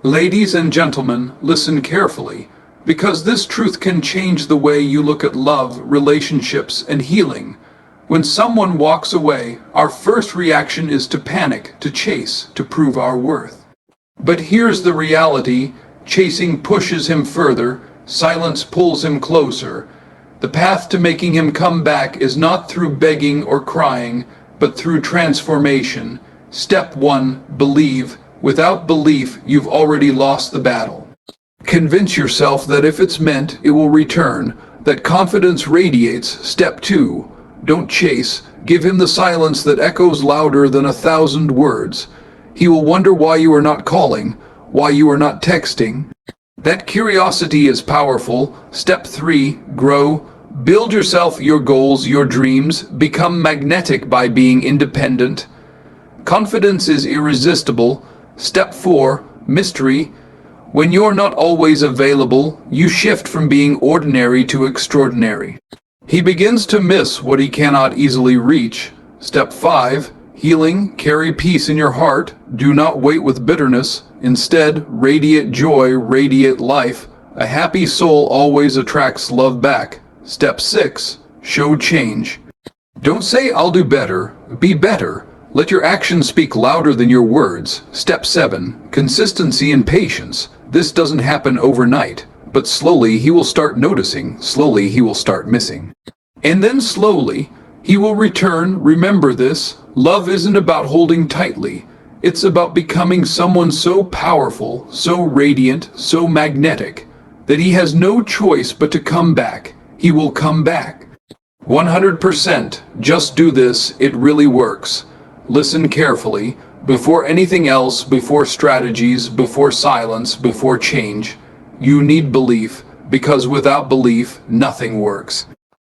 Ladies and gentlemen, listen carefully, because this truth can change the way you look at love, relationships, and healing. When someone walks away, our first reaction is to panic, to chase, to prove our worth. But here's the reality: chasing pushes him further, silence pulls him closer. The path to making him come back is not through begging or crying, but through transformation. Step 1: believe. Without belief, you've already lost the battle. Convince yourself that if it's meant, it will return, that confidence radiates. Step 2: don't chase. Give him the silence that echoes louder than 1,000 words. He will wonder why you are not calling, why you are not texting. That curiosity is powerful. Step 3: grow. Build yourself your goals, your dreams. Become magnetic by being independent. Confidence is irresistible. Step 4: mystery. When you're not always available, you shift from being ordinary to extraordinary. He begins to miss what he cannot easily reach. Step 5: healing. Carry peace in your heart. Do not wait with bitterness. Instead, radiate joy, radiate life. A happy soul always attracts love back. Step 6: show change. Don't say, "I'll do better." Be better. Let your actions speak louder than your words. Step 7: consistency and patience. This doesn't happen overnight, but slowly he will start noticing, slowly he will start missing. And then slowly, he will return. Remember this: love isn't about holding tightly. It's about becoming someone so powerful, so radiant, so magnetic, that he has no choice but to come back. He will come back. 100%. Just do this. It really works. Listen carefully. Before anything else, before strategies, before silence, before change, you need belief, because without belief, nothing works.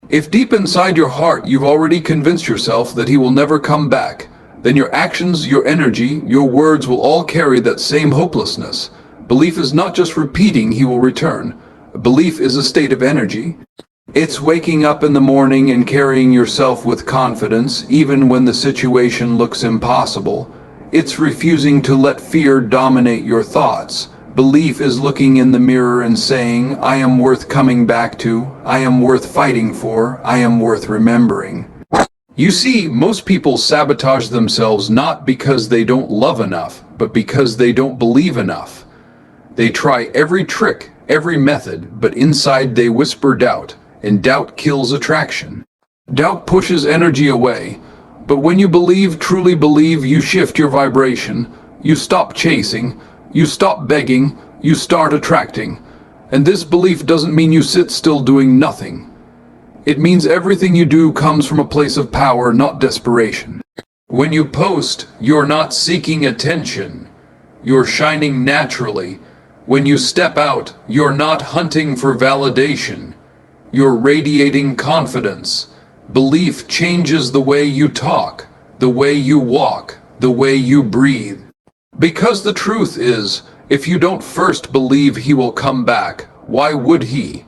If deep inside your heart you've already convinced yourself that he will never come back, then your actions, your energy, your words will all carry that same hopelessness. Belief is not just repeating he will return. Belief is a state of energy. It's waking up in the morning and carrying yourself with confidence, even when the situation looks impossible. It's refusing to let fear dominate your thoughts. Belief is looking in the mirror and saying, "I am worth coming back to, I am worth fighting for, I am worth remembering." You see, most people sabotage themselves not because they don't love enough, but because they don't believe enough. They try every trick, every method, but inside they whisper doubt. And doubt kills attraction. Doubt pushes energy away. But when you believe, truly believe, you shift your vibration. You stop chasing. You stop begging. You start attracting. And this belief doesn't mean you sit still doing nothing. It means everything you do comes from a place of power, not desperation. When you post, you're not seeking attention. You're shining naturally. When you step out, you're not hunting for validation. You're radiating confidence. Belief changes the way you talk, the way you walk, the way you breathe. Because the truth is, if you don't first believe he will come back, why would he?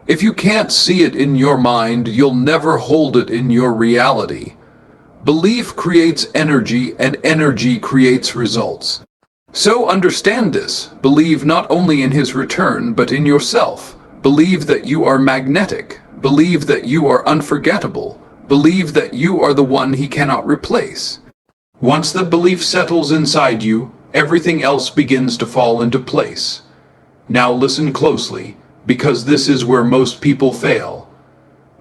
If you can't see it in your mind, you'll never hold it in your reality. Belief creates energy, and energy creates results. So understand this. Believe not only in his return, but in yourself. Believe that you are magnetic. Believe that you are unforgettable. Believe that you are the one he cannot replace. Once the belief settles inside you, everything else begins to fall into place. Now listen closely, because this is where most people fail.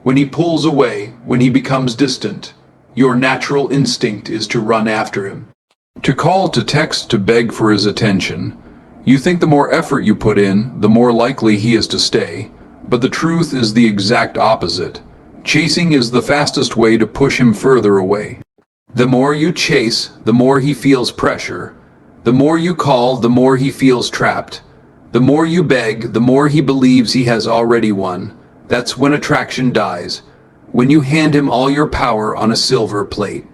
When he pulls away, when he becomes distant, your natural instinct is to run after him. To call, to text, to beg for his attention. You think the more effort you put in, the more likely he is to stay, but the truth is the exact opposite. Chasing is the fastest way to push him further away. The more you chase, the more he feels pressure. The more you call, the more he feels trapped. The more you beg, the more he believes he has already won. That's when attraction dies, when you hand him all your power on a silver plate.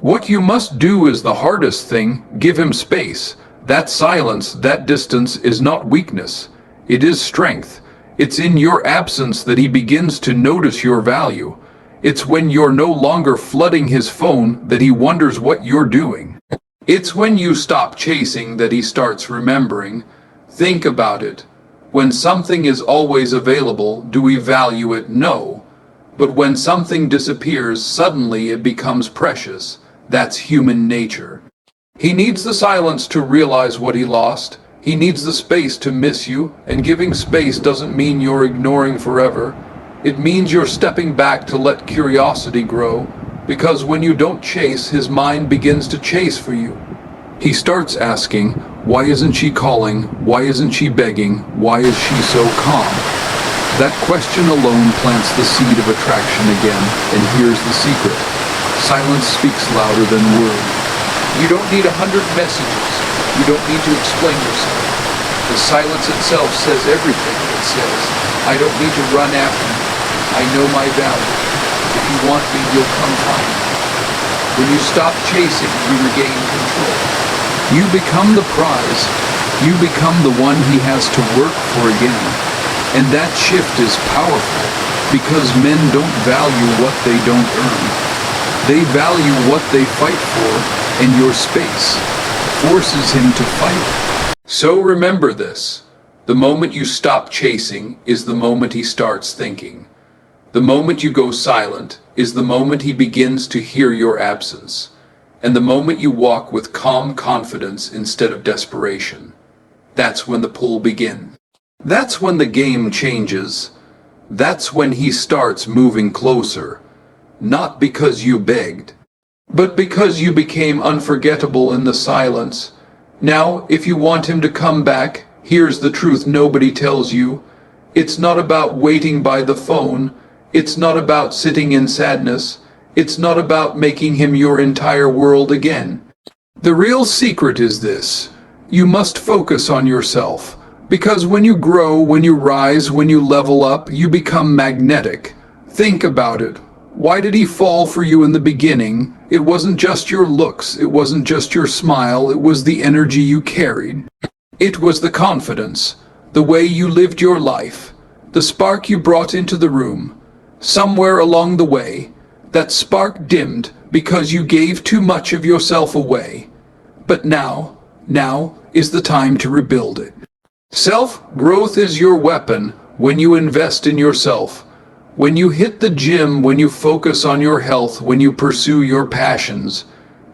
What you must do is the hardest thing: give him space. That silence, that distance is not weakness. It is strength. It's in your absence that he begins to notice your value. It's when you're no longer flooding his phone that he wonders what you're doing. It's when you stop chasing that he starts remembering. Think about it. When something is always available, do we value it? No. But when something disappears, suddenly it becomes precious. That's human nature. He needs the silence to realize what he lost. He needs the space to miss you, and giving space doesn't mean you're ignoring forever. It means you're stepping back to let curiosity grow, because when you don't chase, his mind begins to chase for you. He starts asking, why isn't she calling? Why isn't she begging? Why is she so calm? That question alone plants the seed of attraction again, and here's the secret. Silence speaks louder than words. You don't need 100 messages. You don't need to explain yourself. The silence itself says everything. It says, I don't need to run after you. I know my value. If you want me, you'll come find me. When you stop chasing, you regain control. You become the prize. You become the one he has to work for again. And that shift is powerful, because men don't value what they don't earn. They value what they fight for, and your space forces him to fight. So remember this. The moment you stop chasing is the moment he starts thinking. The moment you go silent is the moment he begins to hear your absence. And the moment you walk with calm confidence instead of desperation. That's when the pull begins. That's when the game changes. That's when he starts moving closer. Not because you begged, but because you became unforgettable in the silence. Now, if you want him to come back, here's the truth nobody tells you. It's not about waiting by the phone. It's not about sitting in sadness. It's not about making him your entire world again. The real secret is this. You must focus on yourself. Because when you grow, when you rise, when you level up, you become magnetic. Think about it. Why did he fall for you in the beginning? It wasn't just your looks. It wasn't just your smile. It was the energy you carried. It was the confidence, the way you lived your life, the spark you brought into the room. Somewhere along the way, that spark dimmed because you gave too much of yourself away. But now is the time to rebuild it. Self-growth is your weapon when you invest in yourself. When you hit the gym, when you focus on your health, when you pursue your passions,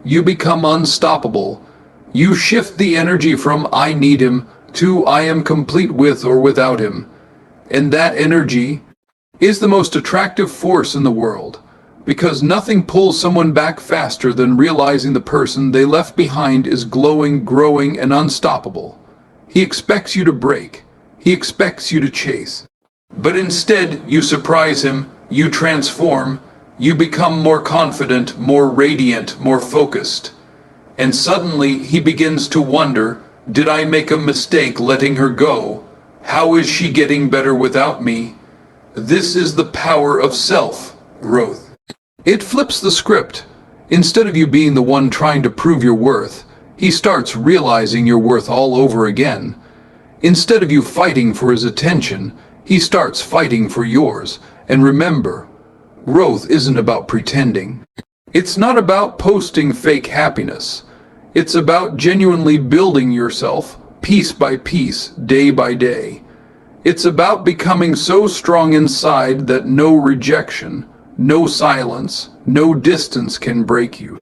you become unstoppable. You shift the energy from I need him to I am complete with or without him. And that energy is the most attractive force in the world, because nothing pulls someone back faster than realizing the person they left behind is glowing, growing, and unstoppable. He expects you to break. He expects you to chase. But instead, you surprise him, you transform, you become more confident, more radiant, more focused. And suddenly, he begins to wonder, did I make a mistake letting her go? How is she getting better without me? This is the power of self-growth. It flips the script. Instead of you being the one trying to prove your worth, he starts realizing your worth all over again. Instead of you fighting for his attention, he starts fighting for yours. And remember, growth isn't about pretending. It's not about posting fake happiness. It's about genuinely building yourself, piece by piece, day by day. It's about becoming so strong inside that no rejection, no silence, no distance can break you.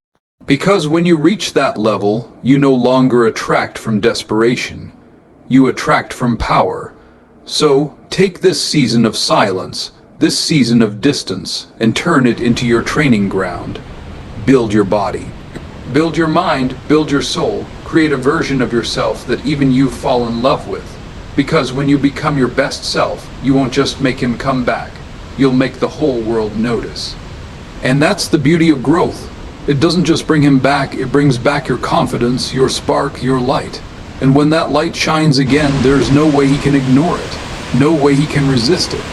Because when you reach that level, you no longer attract from desperation. You attract from power. So, take this season of silence, this season of distance, and turn it into your training ground. Build your body. Build your mind, build your soul. Create a version of yourself that even you fall in love with. Because when you become your best self, you won't just make him come back. You'll make the whole world notice. And that's the beauty of growth. It doesn't just bring him back, it brings back your confidence, your spark, your light. And when that light shines again, there's no way he can ignore it. No way he can resist it.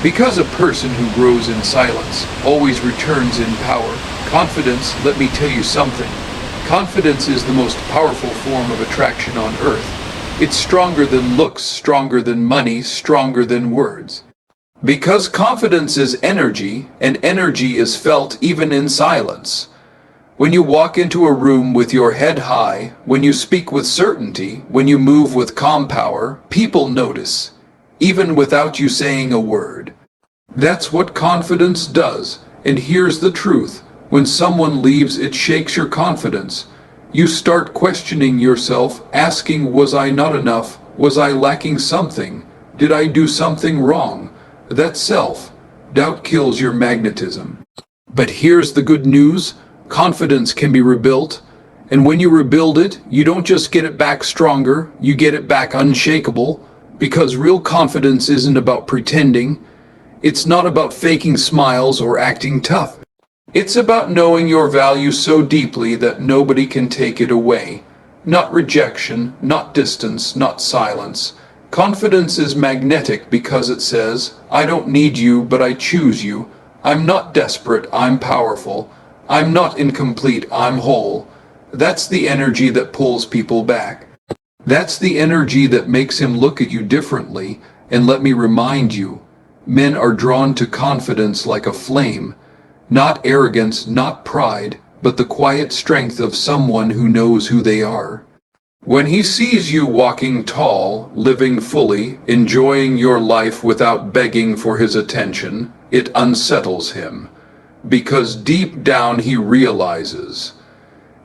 Because a person who grows in silence always returns in power. Confidence, let me tell you something. Confidence is the most powerful form of attraction on earth. It's stronger than looks, stronger than money, stronger than words. Because confidence is energy, and energy is felt even in silence. When you walk into a room with your head high, when you speak with certainty, when you move with calm power, people notice, even without you saying a word. That's what confidence does, and here's the truth. When someone leaves, it shakes your confidence. You start questioning yourself, asking, was I not enough? Was I lacking something? Did I do something wrong? That self-doubt kills your magnetism. But here's the good news. Confidence can be rebuilt, and when you rebuild it, you don't just get it back stronger, you get it back unshakable, because real confidence isn't about pretending. It's not about faking smiles or acting tough. It's about knowing your value so deeply that nobody can take it away. Not rejection, not distance, not silence. Confidence is magnetic because it says, I don't need you, but I choose you. I'm not desperate, I'm powerful. I'm not incomplete, I'm whole. That's the energy that pulls people back. That's the energy that makes him look at you differently. And let me remind you, men are drawn to confidence like a flame. Not arrogance, not pride, but the quiet strength of someone who knows who they are. When he sees you walking tall, living fully, enjoying your life without begging for his attention, it unsettles him. Because deep down he realizes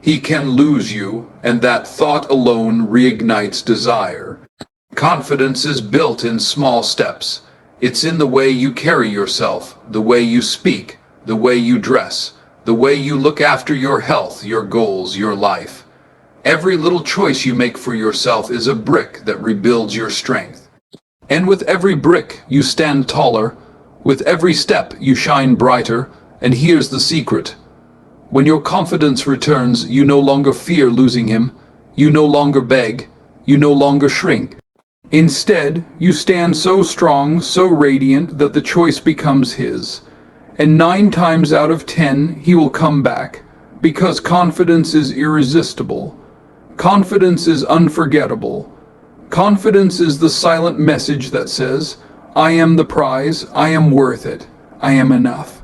he can lose you, and that thought alone reignites desire. Confidence is built in small steps. It's in the way you carry yourself, the way you speak, the way you dress, the way you look after your health, your goals, your life. Every little choice you make for yourself is a brick that rebuilds your strength. And with every brick you stand taller, with every step you shine brighter. And here's the secret. When your confidence returns, you no longer fear losing him. You no longer beg. You no longer shrink. Instead, you stand so strong, so radiant that the choice becomes his. And 9 times out of 10, he will come back. Because confidence is irresistible. Confidence is unforgettable. Confidence is the silent message that says, I am the prize, I am worth it, I am enough.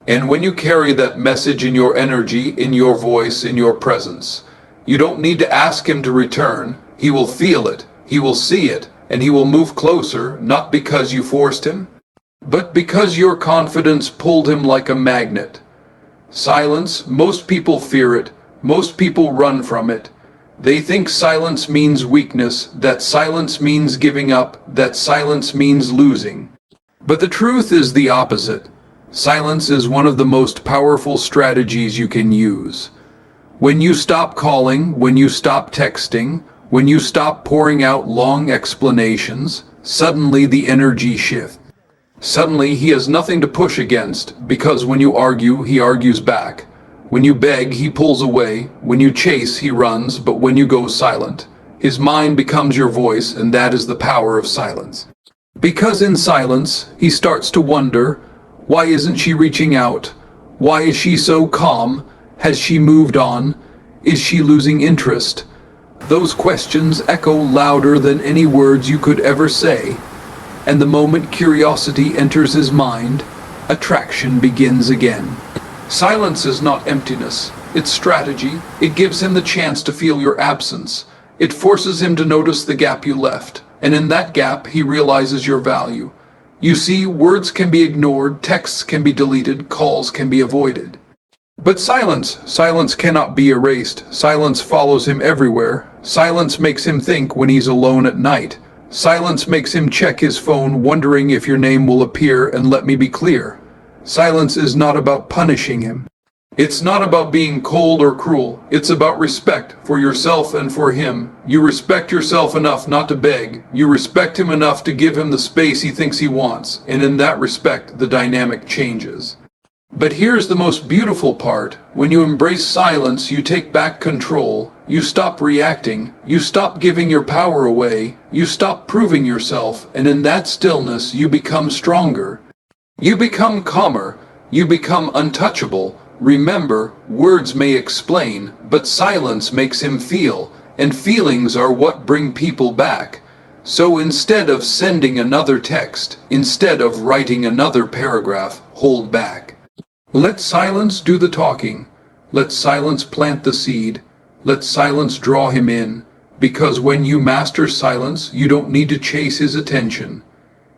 And when you carry that message in your energy, in your voice, in your presence, you don't need to ask him to return. He will feel it, he will see it, and he will move closer, not because you forced him, but because your confidence pulled him like a magnet. Silence, most people fear it, most people run from it. They think silence means weakness, that silence means giving up, that silence means losing. But the truth is the opposite. Silence is one of the most powerful strategies you can use. When you stop calling, when you stop texting, when you stop pouring out long explanations, suddenly the energy shifts. Suddenly he has nothing to push against, because when you argue, he argues back. When you beg, he pulls away. When you chase, he runs. But when you go silent, his mind becomes your voice, and that is the power of silence. Because in silence, he starts to wonder, why isn't she reaching out? Why is she so calm? Has she moved on? Is she losing interest? Those questions echo louder than any words you could ever say. And the moment curiosity enters his mind, attraction begins again. Silence is not emptiness, it's strategy. It gives him the chance to feel your absence. It forces him to notice the gap you left, and in that gap he realizes your value. You see, words can be ignored, texts can be deleted, calls can be avoided. But silence cannot be erased. Silence follows him everywhere. Silence makes him think when he's alone at night. Silence makes him check his phone, wondering if your name will appear, and let me be clear. Silence is not about punishing him. It's not about being cold or cruel. It's about respect for yourself and for him. You respect yourself enough not to beg. You respect him enough to give him the space he thinks he wants. And in that respect, the dynamic changes. But here's the most beautiful part. When you embrace silence, you take back control. You stop reacting. You stop giving your power away. You stop proving yourself. And in that stillness, you become stronger. You become calmer. You become untouchable. Remember, words may explain, but silence makes him feel, and feelings are what bring people back. So instead of sending another text, instead of writing another paragraph, hold back. Let silence do the talking. Let silence plant the seed. Let silence draw him in. Because when you master silence, you don't need to chase his attention.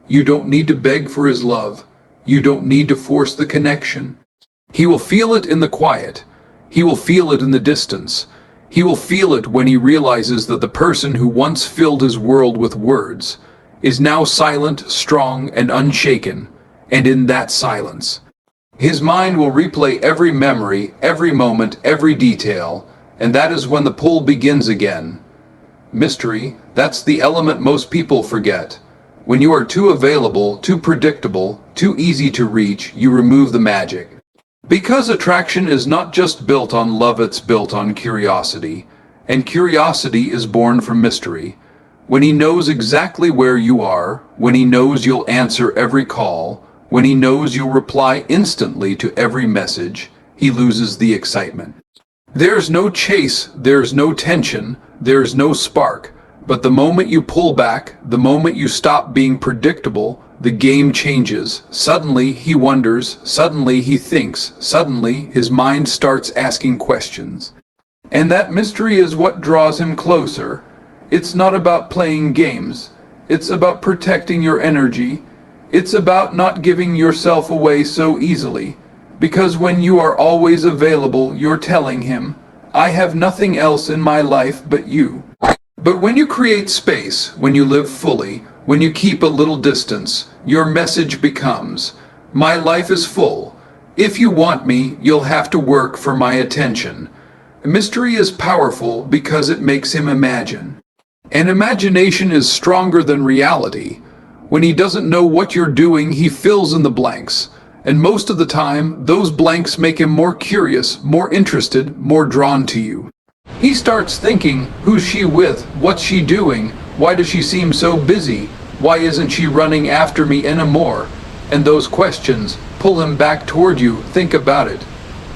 You don't need to beg for his love. You don't need to force the connection. He will feel it in the quiet. He will feel it in the distance. He will feel it when he realizes that the person who once filled his world with words is now silent, strong, and unshaken. And in that silence, his mind will replay every memory, every moment, every detail, and that is when the pull begins again. Mystery, that's the element most people forget. When you are too available, too predictable, too easy to reach, you remove the magic. Because attraction is not just built on love, it's built on curiosity. And curiosity is born from mystery. When he knows exactly where you are, when he knows you'll answer every call, when he knows you'll reply instantly to every message, he loses the excitement. There's no chase, there's no tension, there's no spark. But the moment you pull back, the moment you stop being predictable, the game changes. Suddenly he wonders, suddenly he thinks, suddenly his mind starts asking questions. And that mystery is what draws him closer. It's not about playing games. It's about protecting your energy. It's about not giving yourself away so easily. Because when you are always available, you're telling him, I have nothing else in my life but you. But when you create space, when you live fully, when you keep a little distance, your message becomes, my life is full. If you want me, you'll have to work for my attention. Mystery is powerful because it makes him imagine. And imagination is stronger than reality. When he doesn't know what you're doing, he fills in the blanks. And most of the time, those blanks make him more curious, more interested, more drawn to you. He starts thinking, who's she with? What's she doing? Why does she seem so busy? Why isn't she running after me anymore? And those questions pull him back toward you. Think about it.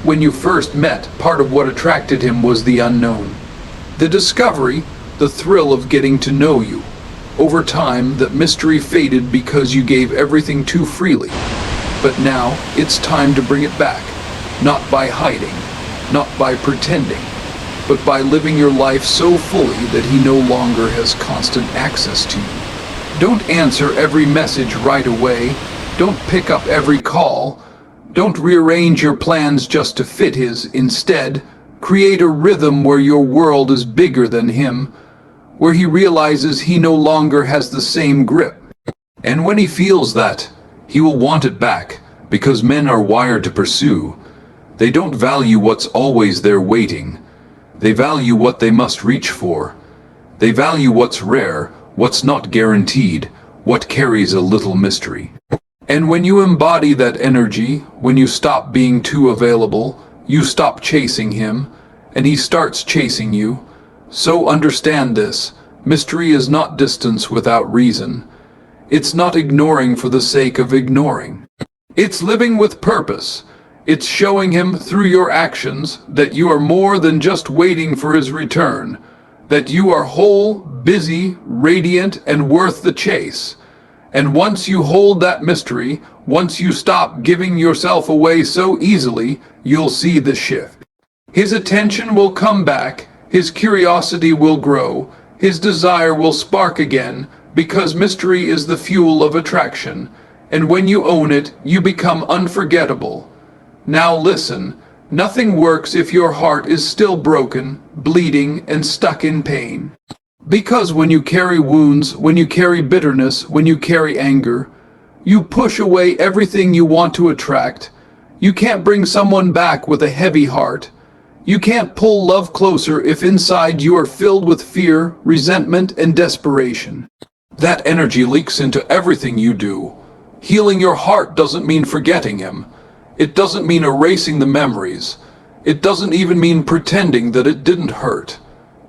When you first met, part of what attracted him was the unknown. The discovery, the thrill of getting to know you. Over time, that mystery faded because you gave everything too freely. But now, it's time to bring it back. Not by hiding, not by pretending, but by living your life so fully that he no longer has constant access to you. Don't answer every message right away. Don't pick up every call. Don't rearrange your plans just to fit his. Instead, create a rhythm where your world is bigger than him, where he realizes he no longer has the same grip. And when he feels that, he will want it back, because men are wired to pursue. They don't value what's always there waiting. They value what they must reach for. They value what's rare, what's not guaranteed, what carries a little mystery. And when you embody that energy, when you stop being too available, you stop chasing him, and he starts chasing you. So understand this, mystery is not distance without reason. It's not ignoring for the sake of ignoring. It's living with purpose. It's showing him through your actions that you are more than just waiting for his return, that you are whole, busy, radiant, and worth the chase. And once you hold that mystery, once you stop giving yourself away so easily, you'll see the shift. His attention will come back, his curiosity will grow, his desire will spark again, because mystery is the fuel of attraction. And when you own it, you become unforgettable. Now listen, nothing works if your heart is still broken, bleeding, and stuck in pain. Because when you carry wounds, when you carry bitterness, when you carry anger, you push away everything you want to attract. You can't bring someone back with a heavy heart. You can't pull love closer if inside you are filled with fear, resentment, and desperation. That energy leaks into everything you do. Healing your heart doesn't mean forgetting him. It doesn't mean erasing the memories. It doesn't even mean pretending that it didn't hurt.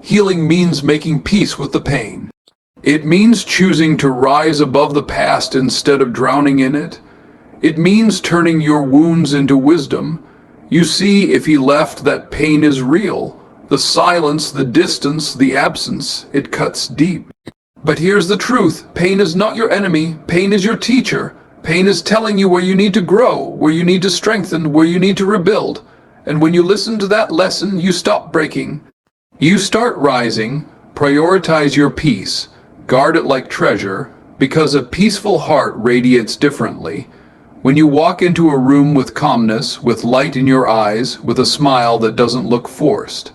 Healing means making peace with the pain. It means choosing to rise above the past instead of drowning in it. It means turning your wounds into wisdom. You see, if he left, that pain is real. The silence, the distance, the absence, it cuts deep. But here's the truth. Pain is not your enemy. Pain is your teacher. Pain is telling you where you need to grow, where you need to strengthen, where you need to rebuild. And when you listen to that lesson, you stop breaking. You start rising, prioritize your peace, guard it like treasure, because a peaceful heart radiates differently. When you walk into a room with calmness, with light in your eyes, with a smile that doesn't look forced,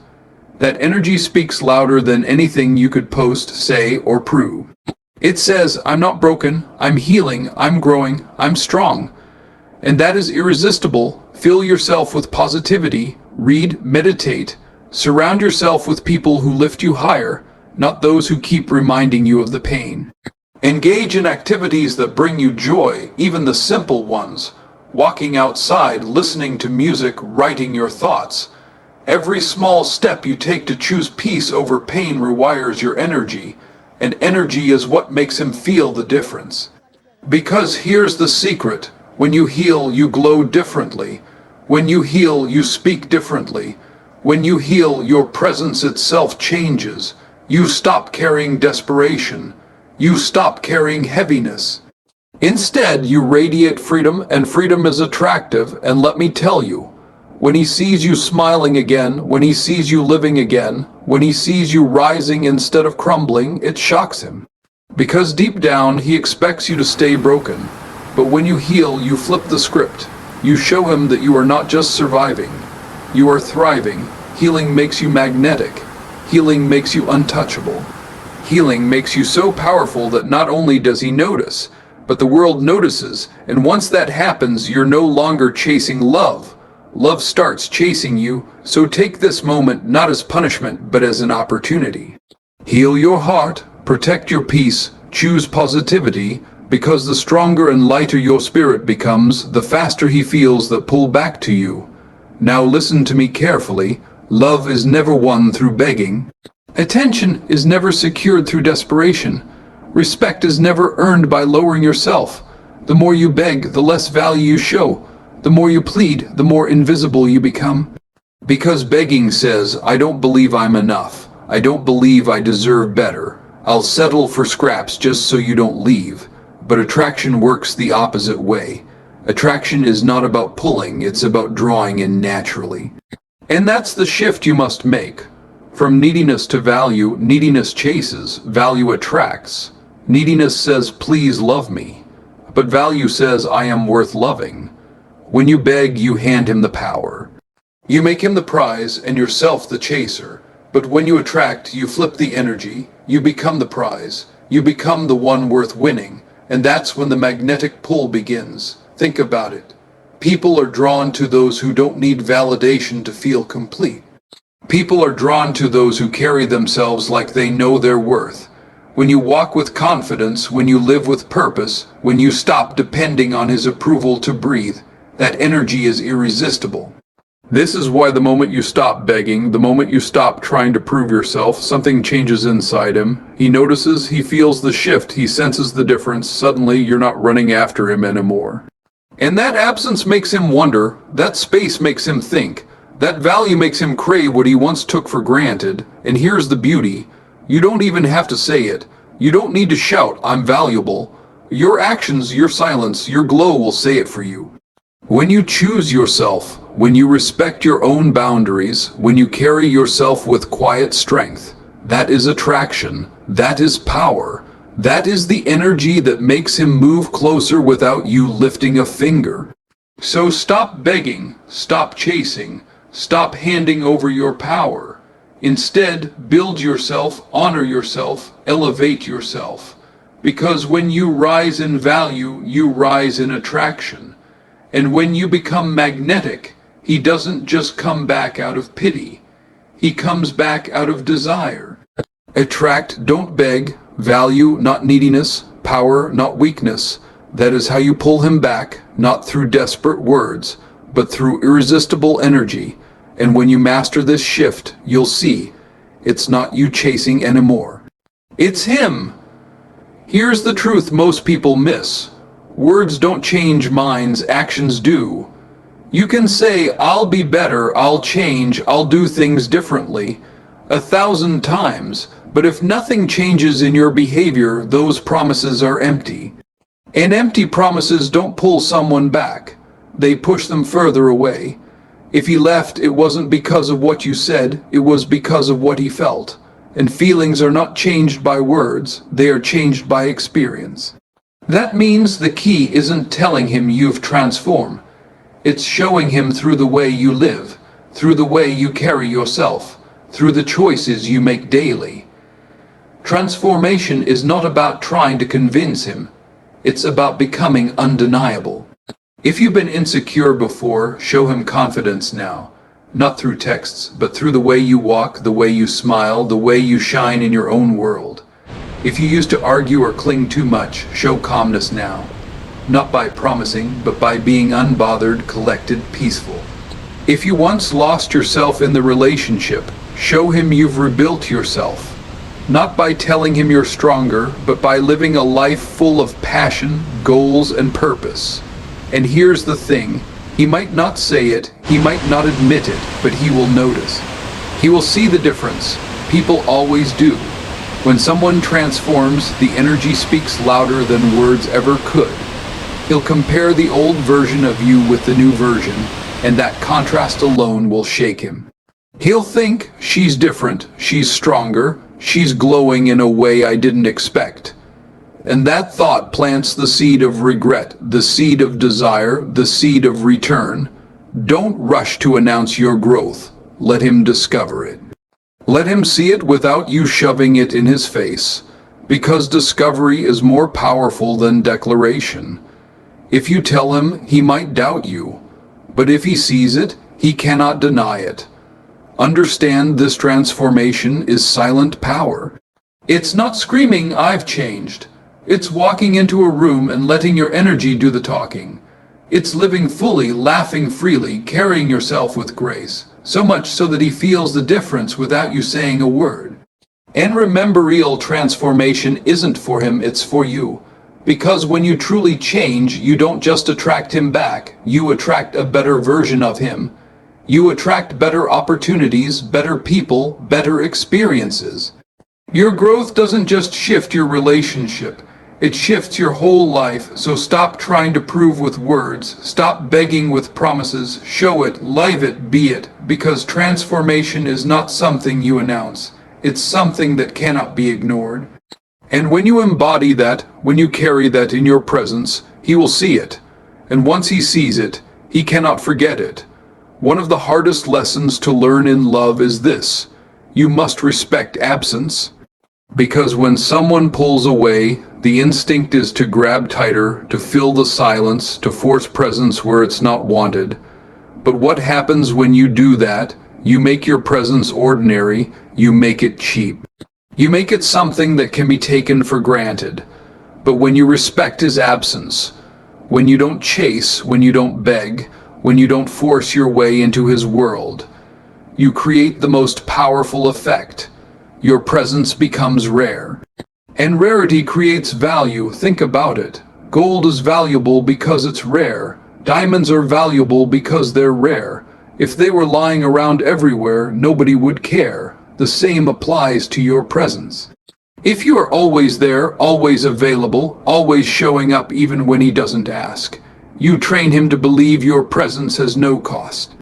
that energy speaks louder than anything you could post, say, or prove. It says, I'm not broken, I'm healing, I'm growing, I'm strong. And that is irresistible. Fill yourself with positivity, read, meditate, surround yourself with people who lift you higher, not those who keep reminding you of the pain. Engage in activities that bring you joy, even the simple ones. Walking outside, listening to music, writing your thoughts. Every small step you take to choose peace over pain rewires your energy, and energy is what makes him feel the difference. Because here's the secret. When you heal, you glow differently. When you heal, you speak differently. When you heal, your presence itself changes. You stop carrying desperation. You stop carrying heaviness. Instead, you radiate freedom, and freedom is attractive, and let me tell you, when he sees you smiling again, when he sees you living again, when he sees you rising instead of crumbling, it shocks him. Because deep down, he expects you to stay broken. But when you heal, you flip the script. You show him that you are not just surviving. You are thriving. Healing makes you magnetic. Healing makes you untouchable. Healing makes you so powerful that not only does he notice, but the world notices. And once that happens, you're no longer chasing love. Love starts chasing you. So take this moment not as punishment, but as an opportunity. Heal your heart. Protect your peace. Choose positivity. Because the stronger and lighter your spirit becomes, the faster he feels that pull back to you. Now listen to me carefully. Love is never won through begging. Attention is never secured through desperation. Respect is never earned by lowering yourself. The more you beg, the less value you show. The more you plead, the more invisible you become. Because begging says, I don't believe I'm enough. I don't believe I deserve better. I'll settle for scraps just so you don't leave. But attraction works the opposite way. Attraction is not about pulling, it's about drawing in naturally. And that's the shift you must make. From neediness to value, neediness chases, value attracts. Neediness says, please love me. But value says, I am worth loving. When you beg, you hand him the power. You make him the prize and yourself the chaser. But when you attract, you flip the energy. You become the prize. You become the one worth winning. And that's when the magnetic pull begins. Think about it. People are drawn to those who don't need validation to feel complete. People are drawn to those who carry themselves like they know their worth. When you walk with confidence, when you live with purpose, when you stop depending on his approval to breathe, that energy is irresistible. This is why the moment you stop begging, the moment you stop trying to prove yourself, something changes inside him. He notices, he feels the shift, he senses the difference. Suddenly, you're not running after him anymore. And that absence makes him wonder, that space makes him think, that value makes him crave what he once took for granted. And here's the beauty. You don't even have to say it. You don't need to shout, I'm valuable. Your actions, your silence, your glow will say it for you. When you choose yourself, when you respect your own boundaries, when you carry yourself with quiet strength, that is attraction, that is power, that is the energy that makes him move closer without you lifting a finger. So stop begging, stop chasing, stop handing over your power. Instead, build yourself, honor yourself, elevate yourself. Because when you rise in value, you rise in attraction. And when you become magnetic, he doesn't just come back out of pity. He comes back out of desire. Attract, don't beg. Value, not neediness. Power, not weakness. That is how you pull him back, not through desperate words, but through irresistible energy. And when you master this shift, you'll see, it's not you chasing anymore. It's him. Here's the truth most people miss. Words don't change minds, actions do. You can say, I'll be better, I'll change, I'll do things differently, 1,000 times, but if nothing changes in your behavior, those promises are empty. And empty promises don't pull someone back. They push them further away. If he left, it wasn't because of what you said, it was because of what he felt. And feelings are not changed by words, they are changed by experience. That means the key isn't telling him you've transformed. It's showing him through the way you live, through the way you carry yourself, through the choices you make daily. Transformation is not about trying to convince him. It's about becoming undeniable. If you've been insecure before, show him confidence now. Not through texts, but through the way you walk, the way you smile, the way you shine in your own world. If you used to argue or cling too much, show calmness now. Not by promising, but by being unbothered, collected, peaceful. If you once lost yourself in the relationship, show him you've rebuilt yourself. Not by telling him you're stronger, but by living a life full of passion, goals, and purpose. And here's the thing, he might not say it, he might not admit it, but he will notice. He will see the difference. People always do. When someone transforms, the energy speaks louder than words ever could. He'll compare the old version of you with the new version, and that contrast alone will shake him. He'll think, she's different, she's stronger, she's glowing in a way I didn't expect. And that thought plants the seed of regret, the seed of desire, the seed of return. Don't rush to announce your growth. Let him discover it. Let him see it without you shoving it in his face, because discovery is more powerful than declaration. If you tell him, he might doubt you, but if he sees it, he cannot deny it. Understand this transformation is silent power. It's not screaming, "I've changed." It's walking into a room and letting your energy do the talking. It's living fully, laughing freely, carrying yourself with grace, so much so that he feels the difference without you saying a word. And remember, real transformation isn't for him, it's for you. Because when you truly change, you don't just attract him back, you attract a better version of him. You attract better opportunities, better people, better experiences. Your growth doesn't just shift your relationship, it shifts your whole life, so stop trying to prove with words, stop begging with promises, show it, live it, be it, because transformation is not something you announce, it's something that cannot be ignored. And when you embody that, when you carry that in your presence, he will see it. And once he sees it, he cannot forget it. One of the hardest lessons to learn in love is this: you must respect absence. Because when someone pulls away, the instinct is to grab tighter, to fill the silence, to force presence where it's not wanted. But what happens when you do that? You make your presence ordinary, you make it cheap. You make it something that can be taken for granted. But when you respect his absence, when you don't chase, when you don't beg, when you don't force your way into his world, you create the most powerful effect. Your presence becomes rare. And rarity creates value. Think about it. Gold is valuable because it's rare. Diamonds are valuable because they're rare. If they were lying around everywhere, nobody would care. The same applies to your presence. If you are always there, always available, always showing up even when he doesn't ask, you train him to believe your presence has no cost.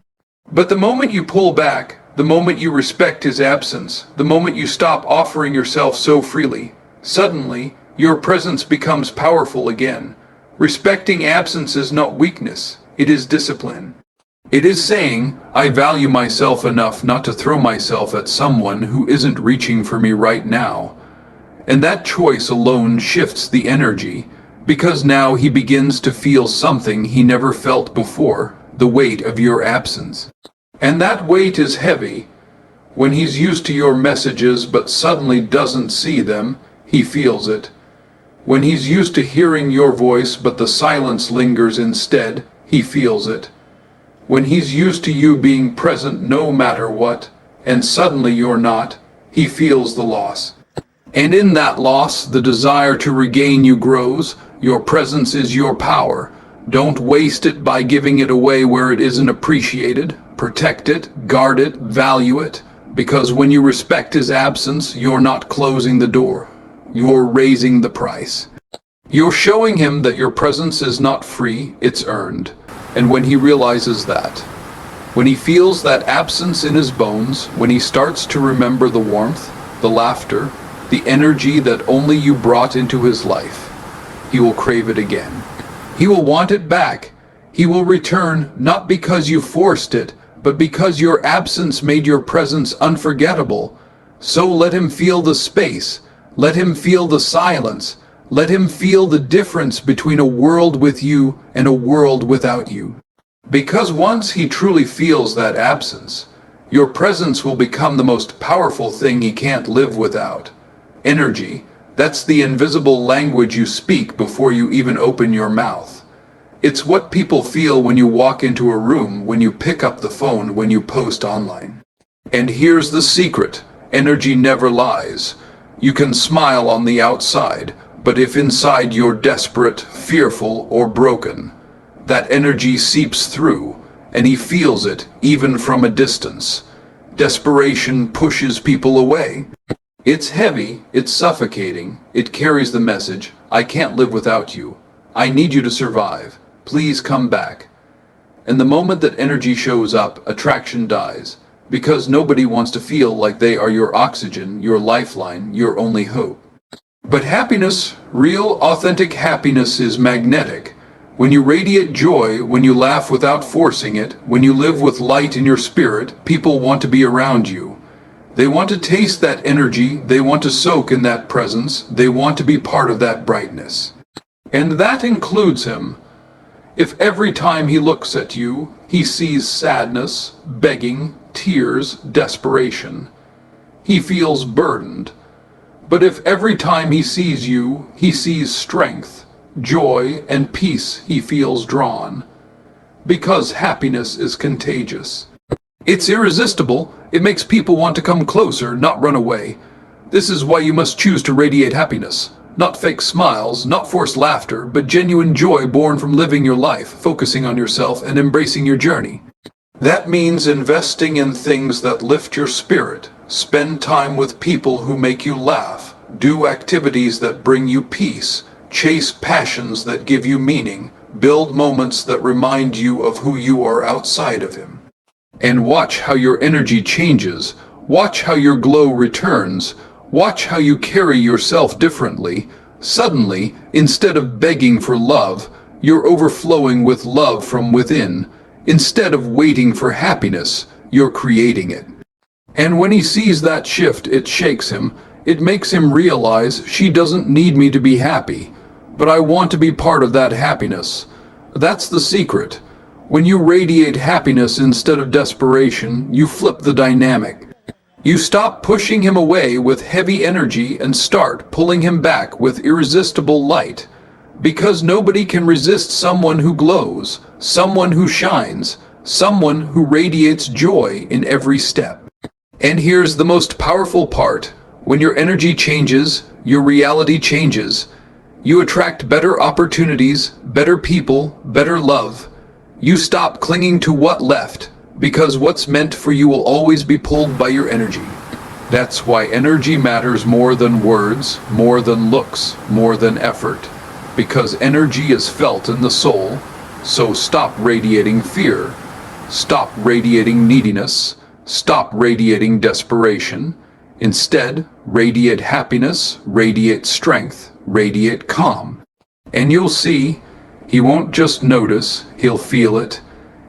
But the moment you pull back, the moment you respect his absence, the moment you stop offering yourself so freely, suddenly your presence becomes powerful again. Respecting absence is not weakness, it is discipline. It is saying, I value myself enough not to throw myself at someone who isn't reaching for me right now. And that choice alone shifts the energy, because now he begins to feel something he never felt before, the weight of your absence. And that weight is heavy. When he's used to your messages but suddenly doesn't see them, he feels it. When he's used to hearing your voice but the silence lingers instead, he feels it. When he's used to you being present no matter what, and suddenly you're not, he feels the loss. And in that loss, the desire to regain you grows. Your presence is your power. Don't waste it by giving it away where it isn't appreciated. Protect it, guard it, value it. Because when you respect his absence, you're not closing the door. You're raising the price. You're showing him that your presence is not free, it's earned. And when he realizes that, When he feels that absence in his bones, when he starts to remember the warmth, the laughter, the energy that only you brought into his life, he will crave it again. He will want it back. He will return, not because you forced it, but because your absence made your presence unforgettable. So let him feel the space. Let him feel the silence. Let him feel the difference between a world with you and a world without you. Because once he truly feels that absence, your presence will become the most powerful thing he can't live without. Energy, that's the invisible language you speak before you even open your mouth. It's what people feel when you walk into a room, when you pick up the phone, when you post online. And here's the secret: energy never lies. You can smile on the outside, but if inside you're desperate, fearful, or broken, that energy seeps through, and he feels it even from a distance. Desperation pushes people away. It's heavy, it's suffocating, it carries the message, I can't live without you. I need you to survive. Please come back. And the moment that energy shows up, attraction dies, because nobody wants to feel like they are your oxygen, your lifeline, your only hope. But happiness, real, authentic happiness, is magnetic. When you radiate joy, when you laugh without forcing it, when you live with light in your spirit, people want to be around you. They want to taste that energy, they want to soak in that presence, they want to be part of that brightness. And that includes him. If every time he looks at you, he sees sadness, begging, tears, desperation, he feels burdened. But if every time he sees you, he sees strength, joy, and peace, he feels drawn. Because happiness is contagious. It's irresistible. It makes people want to come closer, not run away. This is why you must choose to radiate happiness. Not fake smiles, not forced laughter, but genuine joy born from living your life, focusing on yourself, and embracing your journey. That means investing in things that lift your spirit. Spend time with people who make you laugh. Do activities that bring you peace. Chase passions that give you meaning. Build moments that remind you of who you are outside of him. And watch how your energy changes. Watch how your glow returns. Watch how you carry yourself differently. Suddenly, instead of begging for love, you're overflowing with love from within. Instead of waiting for happiness, you're creating it. And when he sees that shift, it shakes him. It makes him realize, she doesn't need me to be happy, but I want to be part of that happiness. That's the secret. When you radiate happiness instead of desperation, you flip the dynamic. You stop pushing him away with heavy energy and start pulling him back with irresistible light. Because nobody can resist someone who glows, someone who shines, someone who radiates joy in every step. And here's the most powerful part. When your energy changes, your reality changes. You attract better opportunities, better people, better love. You stop clinging to what left, because what's meant for you will always be pulled by your energy. That's why energy matters more than words, more than looks, more than effort. Because energy is felt in the soul, so stop radiating fear. Stop radiating neediness. Stop radiating desperation. Instead, radiate happiness, radiate strength, radiate calm. And you'll see, he won't just notice, he'll feel it.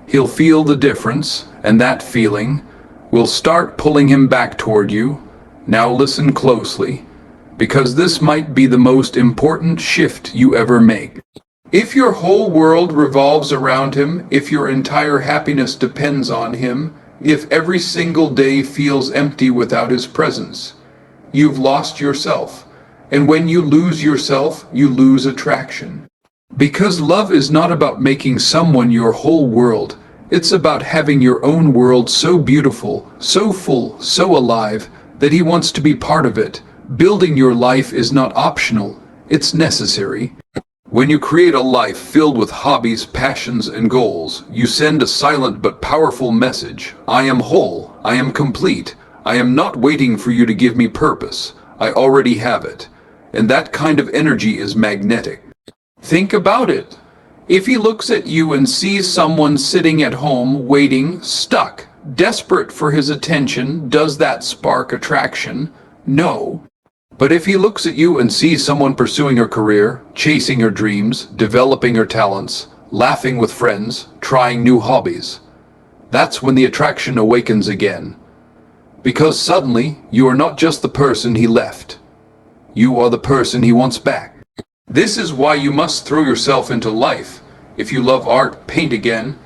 He'll feel the difference, and that feeling will start pulling him back toward you. Now listen closely, because this might be the most important shift you ever make. If your whole world revolves around him, if your entire happiness depends on him, if every single day feels empty without his presence, you've lost yourself. And when you lose yourself, you lose attraction. Because love is not about making someone your whole world. It's about having your own world so beautiful, so full, so alive, that he wants to be part of it. Building your life is not optional, it's necessary. When you create a life filled with hobbies, passions, and goals, you send a silent but powerful message. I am whole, I am complete, I am not waiting for you to give me purpose. I already have it. And that kind of energy is magnetic. Think about it. If he looks at you and sees someone sitting at home, waiting, stuck, desperate for his attention, does that spark attraction? No. But if he looks at you and sees someone pursuing her career, chasing her dreams, developing her talents, laughing with friends, trying new hobbies, that's when the attraction awakens again. Because suddenly, you are not just the person he left. You are the person he wants back. This is why you must throw yourself into life. If you love art, paint again.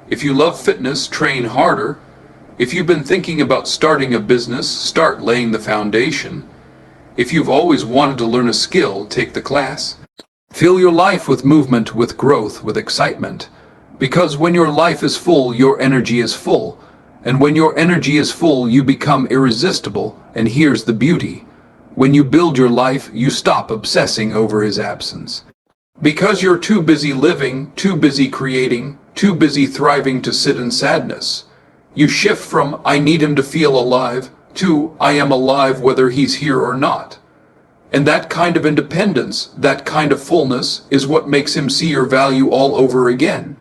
If you love fitness, train harder. If you've been thinking about starting a business, start laying the foundation. If you've always wanted to learn a skill, take the class. Fill your life with movement, with growth, with excitement. Because when your life is full, your energy is full. And when your energy is full, you become irresistible. And here's the beauty. When you build your life, you stop obsessing over his absence. Because you're too busy living, too busy creating, too busy thriving to sit in sadness. You shift from, I need him to feel alive, to, I am alive whether he's here or not. And that kind of independence, that kind of fullness, is what makes him see your value all over again.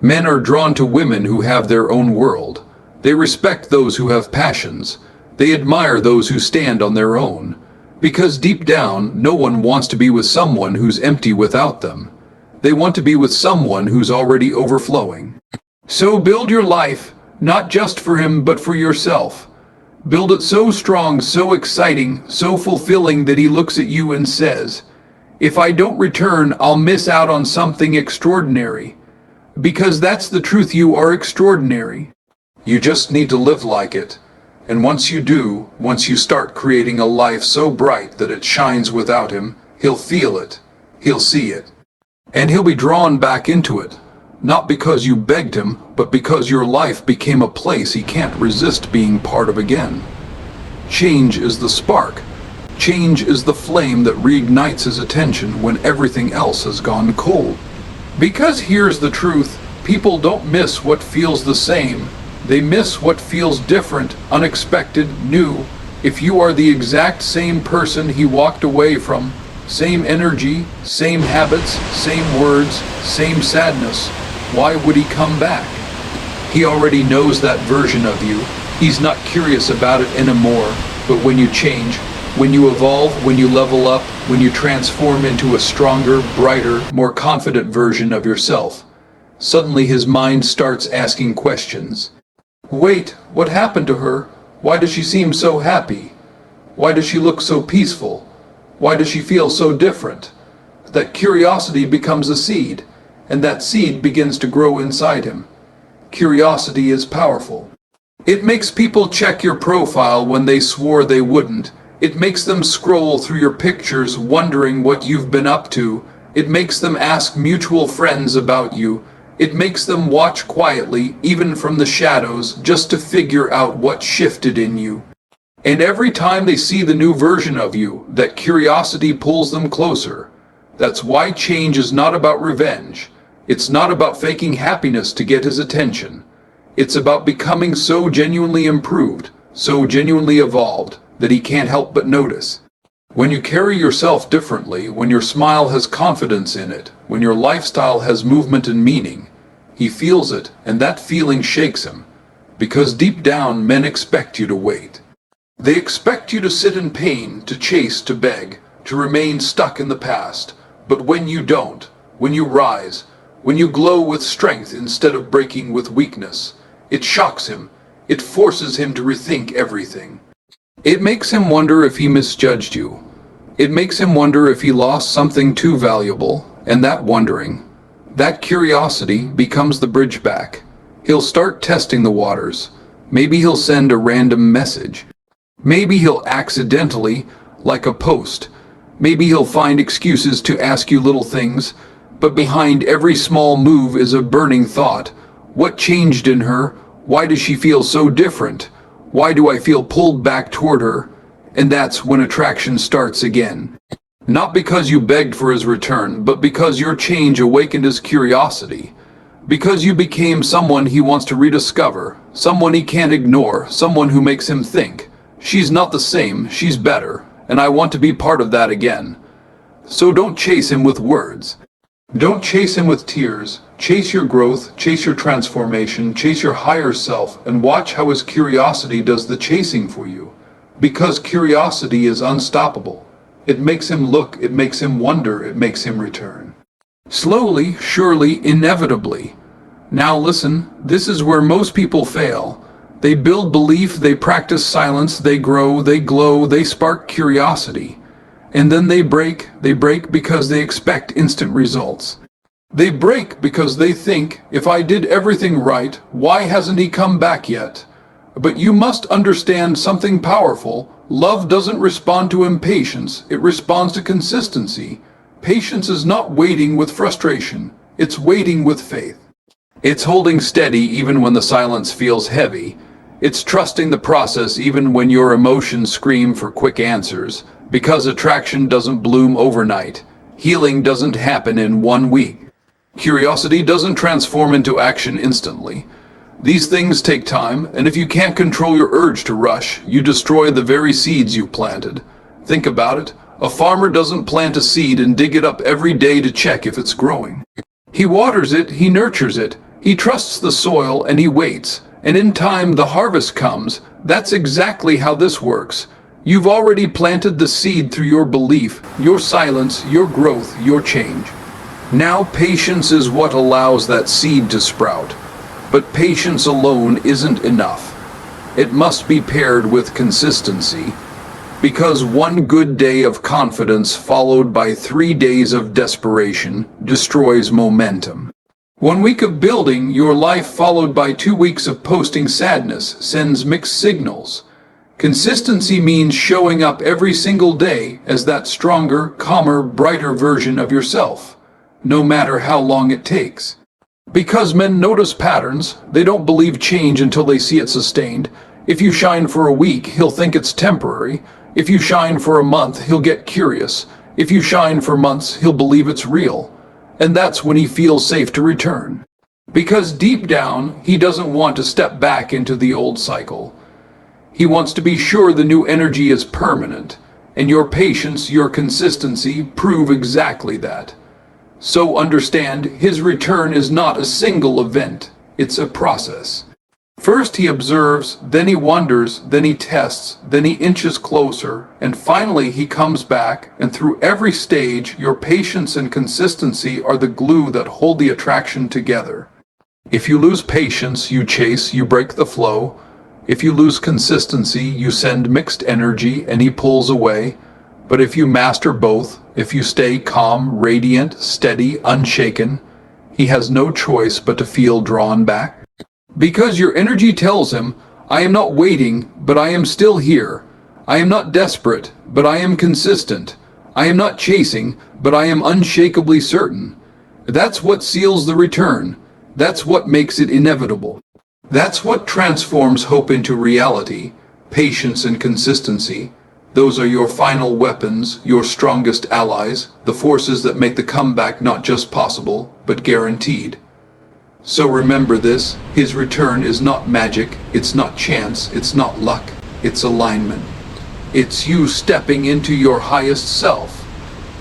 Men are drawn to women who have their own world. They respect those who have passions. They admire those who stand on their own. Because deep down, no one wants to be with someone who's empty without them. They want to be with someone who's already overflowing. So build your life, not just for him, but for yourself. Build it so strong, so exciting, so fulfilling that he looks at you and says, if I don't return, I'll miss out on something extraordinary. Because that's the truth, you are extraordinary. You just need to live like it. And once you do, once you start creating a life so bright that it shines without him, he'll feel it, he'll see it, and he'll be drawn back into it. Not because you begged him, but because your life became a place he can't resist being part of again. Change is the spark. Change is the flame that reignites his attention when everything else has gone cold. Because here's the truth, people don't miss what feels the same. They miss what feels different, unexpected, new. If you are the exact same person he walked away from, same energy, same habits, same words, same sadness, why would he come back? He already knows that version of you. He's not curious about it anymore. But when you change, when you evolve, when you level up, when you transform into a stronger, brighter, more confident version of yourself, suddenly his mind starts asking questions. Wait, what happened to her? Why does she seem so happy? Why does she look so peaceful? Why does she feel so different? That curiosity becomes a seed, and that seed begins to grow inside him. Curiosity is powerful. It makes people check your profile when they swore they wouldn't. It makes them scroll through your pictures wondering what you've been up to. It makes them ask mutual friends about you. It makes them watch quietly, even from the shadows, just to figure out what shifted in you. And every time they see the new version of you, that curiosity pulls them closer. That's why change is not about revenge. It's not about faking happiness to get his attention. It's about becoming so genuinely improved, so genuinely evolved, that he can't help but notice. When you carry yourself differently, when your smile has confidence in it, when your lifestyle has movement and meaning, he feels it, and that feeling shakes him. Because deep down, men expect you to wait. They expect you to sit in pain, to chase, to beg, to remain stuck in the past. But when you don't, when you rise, when you glow with strength instead of breaking with weakness, it shocks him. It forces him to rethink everything. It makes him wonder if he misjudged you. It makes him wonder if he lost something too valuable, and that wondering, that curiosity becomes the bridge back. He'll start testing the waters. Maybe he'll send a random message. Maybe he'll accidentally, like a post. Maybe he'll find excuses to ask you little things, but behind every small move is a burning thought. What changed in her? Why does she feel so different? Why do I feel pulled back toward her? And that's when attraction starts again. Not because you begged for his return, but because your change awakened his curiosity. Because you became someone he wants to rediscover, someone he can't ignore, someone who makes him think, she's not the same, she's better, and I want to be part of that again. So don't chase him with words. Don't chase him with tears. Chase your growth, chase your transformation, chase your higher self, and watch how his curiosity does the chasing for you. Because curiosity is unstoppable. It makes him look, it makes him wonder, it makes him return. Slowly, surely, inevitably. Now listen, this is where most people fail. They build belief, they practice silence, they grow, they glow, they spark curiosity. And then they break because they expect instant results. They break because they think, if I did everything right, why hasn't he come back yet? But you must understand something powerful. Love doesn't respond to impatience, it responds to consistency. Patience is not waiting with frustration, it's waiting with faith. It's holding steady even when the silence feels heavy. It's trusting the process even when your emotions scream for quick answers. Because attraction doesn't bloom overnight. Healing doesn't happen in 1 week. Curiosity doesn't transform into action instantly. These things take time, and if you can't control your urge to rush, you destroy the very seeds you planted. Think about it. A farmer doesn't plant a seed and dig it up every day to check if it's growing. He waters it, he nurtures it, he trusts the soil, and he waits. And in time, the harvest comes. That's exactly how this works. You've already planted the seed through your belief, your silence, your growth, your change. Now patience is what allows that seed to sprout. But patience alone isn't enough. It must be paired with consistency. Because 1 good day of confidence followed by 3 days of desperation destroys momentum. 1 week of building your life followed by 2 weeks of posting sadness sends mixed signals. Consistency means showing up every single day as that stronger, calmer, brighter version of yourself, no matter how long it takes. Because men notice patterns, they don't believe change until they see it sustained. If you shine for a week, he'll think it's temporary. If you shine for a month, he'll get curious. If you shine for months, he'll believe it's real. And that's when he feels safe to return. Because deep down, he doesn't want to step back into the old cycle. He wants to be sure the new energy is permanent, and your patience, your consistency prove exactly that. So understand, his return is not a single event, it's a process. First he observes, then he wonders, then he tests, then he inches closer, and finally he comes back, and through every stage, your patience and consistency are the glue that hold the attraction together. If you lose patience, you chase, you break the flow. If you lose consistency, you send mixed energy and he pulls away. But if you master both, if you stay calm, radiant, steady, unshaken, he has no choice but to feel drawn back. Because your energy tells him, I am not waiting, but I am still here. I am not desperate, but I am consistent. I am not chasing, but I am unshakably certain. That's what seals the return. That's what makes it inevitable. That's what transforms hope into reality, patience and consistency. Those are your final weapons, your strongest allies, the forces that make the comeback not just possible, but guaranteed. So remember this, his return is not magic, it's not chance, it's not luck, it's alignment. It's you stepping into your highest self,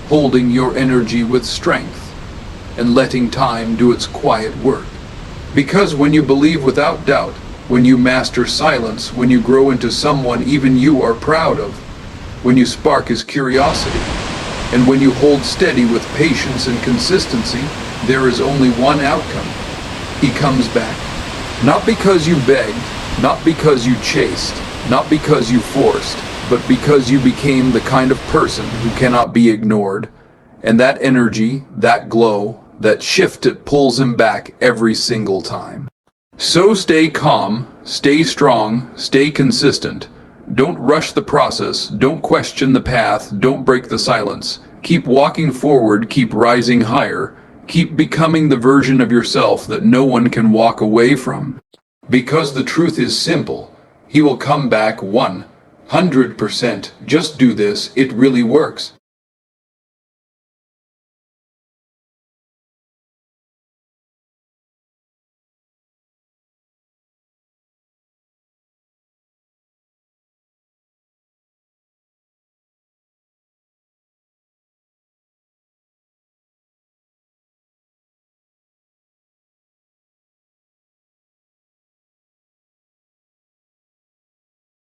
holding your energy with strength, and letting time do its quiet work. Because when you believe without doubt, when you master silence, when you grow into someone even you are proud of, when you spark his curiosity, and when you hold steady with patience and consistency, there is only one outcome. He comes back. Not because you begged, not because you chased, not because you forced, but because you became the kind of person who cannot be ignored. And that energy, that glow, that shift, it pulls him back every single time. So stay calm, stay strong, stay consistent. Don't rush the process, don't question the path, don't break the silence. Keep walking forward, keep rising higher, keep becoming the version of yourself that no one can walk away from. Because the truth is simple, he will come back 100%. Just do this, it really works.